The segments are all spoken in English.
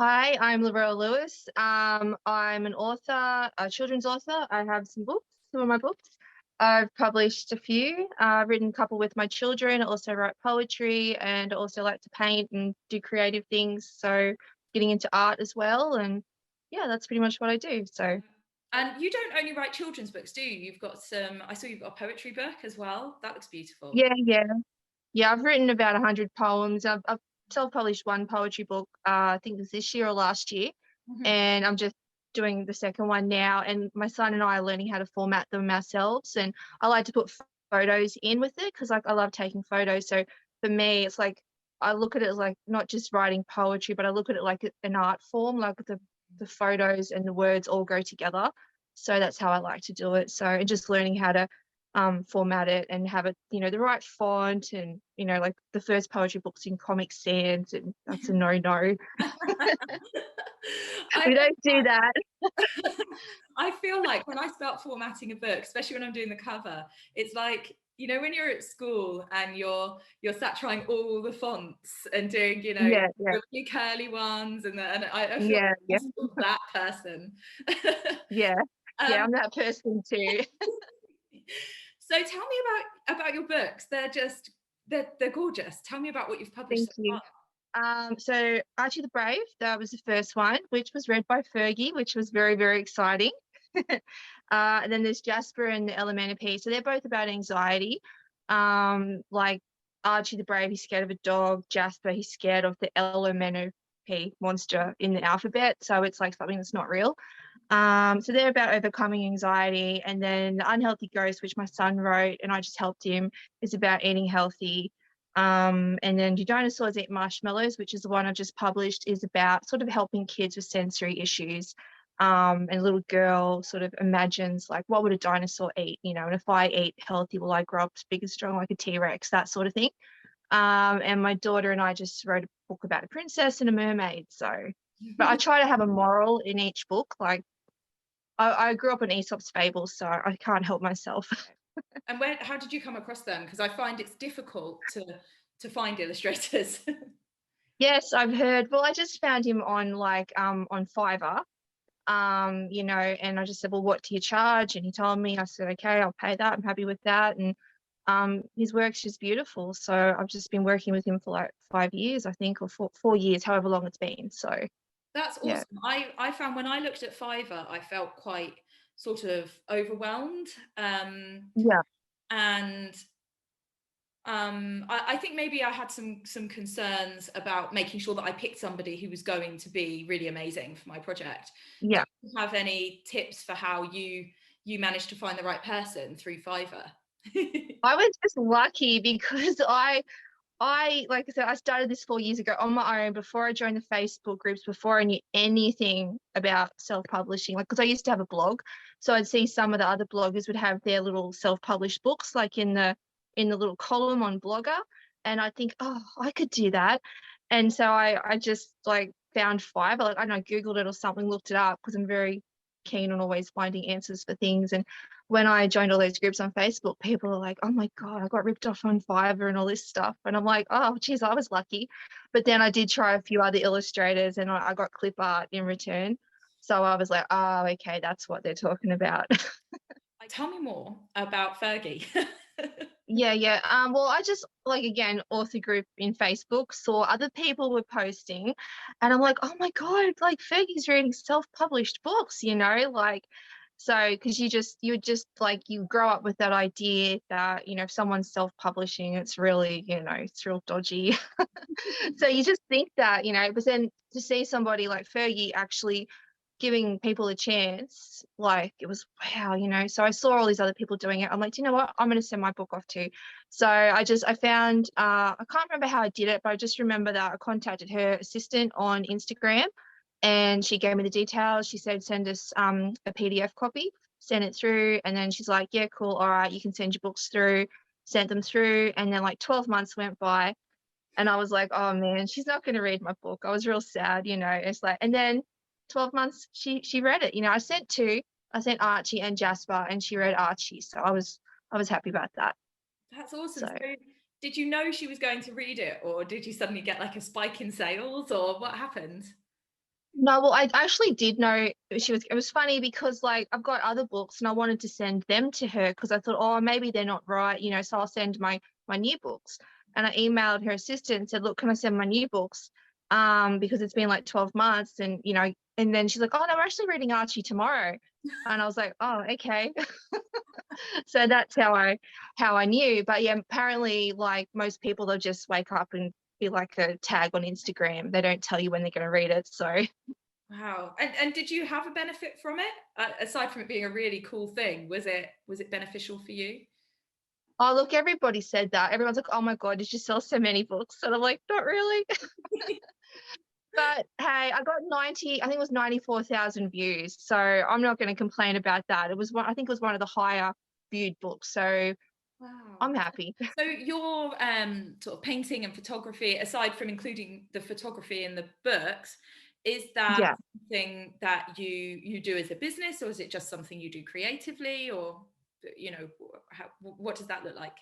Hi, I'm Laurelle Lewis. I'm an author, a children's author. I have some of my books. I've published a few. I've written a couple with my children. I also write poetry and also like to paint and do creative things. So getting into art as well. And yeah, that's pretty much what I do. So And you don't only write children's books, do you? I saw you've got a poetry book as well. That looks beautiful. yeah, yeah. Yeah, I've written about 100 poems. I've self-published one poetry book, I think it was this year or last year, Mhm. and I'm just doing the second one now. And my son and I are learning how to format them ourselves. And I like to put photos in with it because like I love taking photos. So for me, it's like I look at it as like not just writing poetry, but I look at it like an art form, like the photos and the words all go together. So that's how I like to do it. So and just learning how to format it and have it, the right font and, like the first poetry books in Comic Sans, and that's a no-no. I We don't do that. I feel like when I start formatting a book, especially when I'm doing the cover, it's like when you're at school and you're sat trying all the fonts and doing Yeah, yeah, the really curly ones and I feel yeah, like yeah, I'm still that person. yeah. Yeah, um, I'm that person too. so tell me about your books. They're gorgeous. Tell me about what you've published Thank so you. far. So Archie the Brave, that was the first one, which was read by Fergie, which was very, very exciting. And then there's Jasper and the Elementary. So they're both about anxiety. Like Archie the Brave, he's scared of a dog. Jasper, he's scared of the Elementary monster in the alphabet. So it's like something that's not real. So they're about overcoming anxiety. And then The Unhealthy Ghost, which my son wrote, and I just helped him, is about eating healthy. And then Do Dinosaurs Eat Marshmallows, which is the one I just published, is about sort of helping kids with sensory issues. And a little girl sort of imagines like, what would a dinosaur eat? And if I eat healthy, will I grow up big and strong like a T-Rex? That sort of thing. And my daughter and I just wrote a book about a princess and a mermaid. So, but I try to have a moral in each book. Like I grew up on Aesop's fables, so I can't help myself. And how did you come across them? Because I find it's difficult to find illustrators. Yes, I've heard. Well, I just found him on on Fiverr. And I just said, well, what do you charge? And he told me. I said, okay, I'll pay that. I'm happy with that. And his work's just beautiful. So I've just been working with him for like 5 years, I think, or 4 years, however long it's been. So That's yeah, awesome. I found when I looked at Fiverr, I felt quite sort of overwhelmed. yeah, And I think maybe I had some concerns about making sure that I picked somebody who was going to be really amazing for my project. Do yeah. you have any tips for how you managed to find the right person through Fiverr? I was just lucky because like I said, I started this 4 years ago on my own before I joined the Facebook groups, before I knew anything about self-publishing. Like, because I used to have a blog, so I'd see some of the other bloggers would have their little self-published books, like in the little column on Blogger, and I think, oh, I could do that. And so I just like found Fiverr, like I don't know, Googled it or something, looked it up because I'm very keen on always finding answers for things. And when I joined all those groups on Facebook, people are like, oh my God, I got ripped off on Fiverr and all this stuff. And I'm like, oh, geez, I was lucky. But then I did try a few other illustrators and I got clip art in return. So I was like, oh, okay, that's what they're talking about. Tell me more about Fergie. Yeah, yeah. Well, I just like again, author group in Facebook, saw other people were posting, and I'm like, oh my God, like Fergie's reading self-published books, like so because you just like you grow up with that idea that, if someone's self-publishing, it's really, it's real dodgy. So you just think that, but then to see somebody like Fergie actually giving people a chance, like it was wow, So I saw all these other people doing it. I'm like, do you know what? I'm going to send my book off too. So I found, I can't remember how I did it, but I just remember that I contacted her assistant on Instagram and she gave me the details. She said, send us a PDF copy, send it through. And then she's like, yeah, cool. All right, you can send your books through, sent them through. And then like 12 months went by and I was like, oh man, she's not going to read my book. I was real sad. It's like, and then 12 months she read it. I sent Archie and Jasper and she read Archie. So I was happy about that. That's awesome. So So did you know she was going to read it, or did you suddenly get like a spike in sales, or what happened? No, well, I actually did know it was funny because like I've got other books and I wanted to send them to her because I thought, oh, maybe they're not right, so I'll send my new books. And I emailed her assistant and said, look, can I send my new books? Because it's been like 12 months and and then she's like, oh no, I'm actually reading Archie tomorrow. And I was like, oh, okay. So that's how I knew. But yeah, apparently like most people they'll just wake up and be like a tag on Instagram. They don't tell you when they're gonna read it. So Wow. And did you have a benefit from it? Aside from it being a really cool thing, was it beneficial for you? oh, look, everybody said that. Everyone's like, oh my God, did you sell so many books? And I'm like, not really. But hey, I got 90, I think it was 94,000 views. So I'm not going to complain about that. I think it was one of the higher viewed books. So Wow. I'm happy. So your sort of painting and photography, aside from including the photography in the books, is that Yeah. something that you do as a business, or is it just something you do creatively, or what does that look like?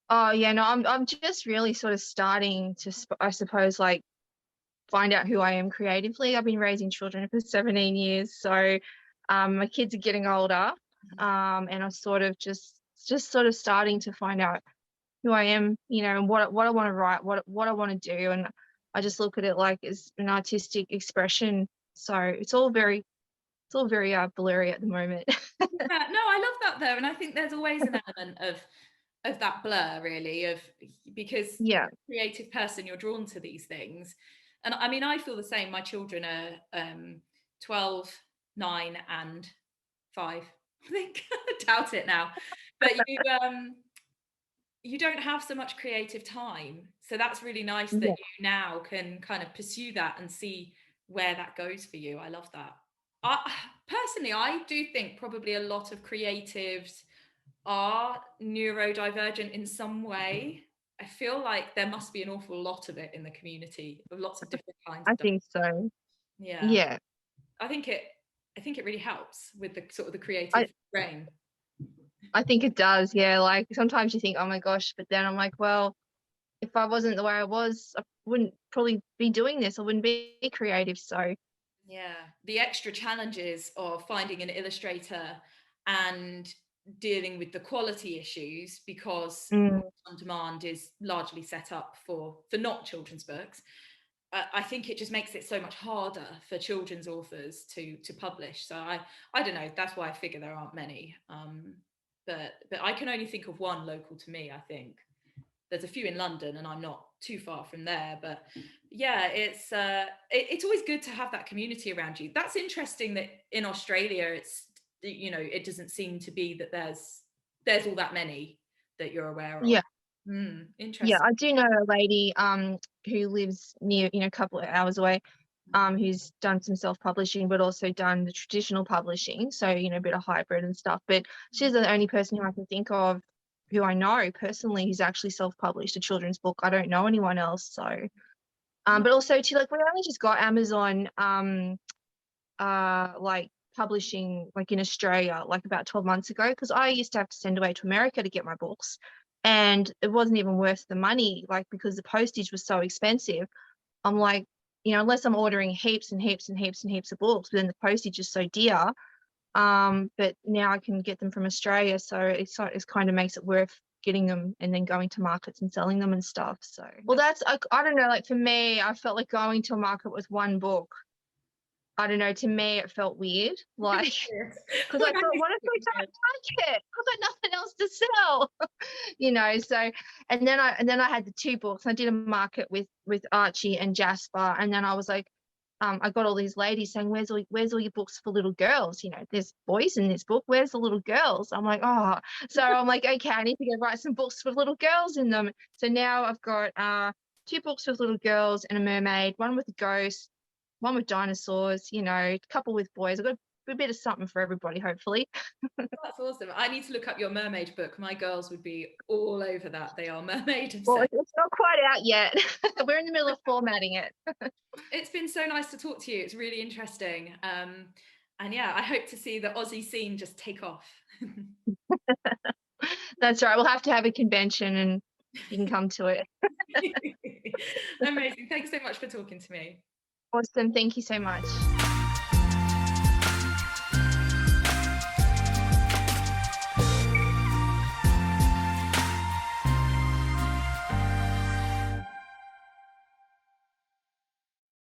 Oh yeah, no, I'm just really sort of starting to, I suppose, like find out who I am creatively. I've been raising children for 17 years. So my kids are getting older. And I'm sort of just sort of starting to find out who I am, and what I want to write, what I want to do. And I just look at it like as an artistic expression. So it's all very blurry at the moment. Yeah, no, I love that though, and I think there's always an element of that blur, really, because Yeah. creative person, you're drawn to these things. And I mean, I feel the same. My children are 12, 9, and 5. I think. I doubt it now, but you don't have so much creative time, so that's really nice that Yeah. you now can kind of pursue that and see where that goes for you. I love that. I personally, I do think probably a lot of creatives are neurodivergent in some way. I feel like there must be an awful lot of it in the community, of lots of different kinds I of. think so. Yeah, Yeah. I think it. I think it really helps with the sort of the I creative brain. I think it does. Yeah. Like sometimes you think, oh my gosh, but then I'm like, well, if I wasn't the way I was, I wouldn't probably be doing this. I wouldn't be creative. So Yeah, the extra challenges of finding an illustrator and dealing with the quality issues, because mm, on demand is largely set up for not children's books. I think it just makes it so much harder for children's authors to publish. So I don't know. That's why I figure there aren't many. But I can only think of one local to me. I think there's a few in London, and I'm not too far from there. But yeah, it's always good to have that community around you. That's interesting that in Australia, it doesn't seem to be that there's all that many that you're aware of. yeah. Yeah, Interesting. I do know a lady who lives near, a couple of hours away, who's done some self-publishing, but also done the traditional publishing. So, a bit of hybrid and stuff. But she's the only person who I can think of who I know personally who's actually self-published a children's book. I don't know anyone else. So, but also too, like we only just got Amazon like publishing like in Australia like about 12 months ago because I used to have to send away to America to get my books and it wasn't even worth the money like because the postage was so expensive. I'm like, unless I'm ordering heaps and heaps and heaps and heaps of books, but then the postage is so dear. But now I can get them from Australia, so it's kind of makes it worth getting them and then going to markets and selling them and stuff. So, well, that's I don't know. Like for me, I felt like going to a market with one book. I don't know. To me, it felt weird. Like, because I thought, what if we don't like it? I've got nothing else to sell, So, and then I had the two books. I did a market with Archie and Jasper, and then I was like, I got all these ladies saying, "Where's all your books for little girls? There's boys in this book. Where's the little girls?" I'm like, oh, so I'm like, okay, I need to go write some books with little girls in them. So now I've got two books with little girls and a mermaid, one with a ghost, one with dinosaurs, a couple with boys. I've got a bit of something for everybody, hopefully. That's awesome. I need to look up your mermaid book. My girls would be all over that. They are mermaid Well, obsessed. it's not quite out yet. We're in the middle of formatting it. It's been so nice to talk to you. It's really interesting. And yeah, I hope to see the Aussie scene just take off. That's right. We'll have to have a convention and you can come to it. Amazing. Thanks so much for talking to me. Awesome. Thank you so much.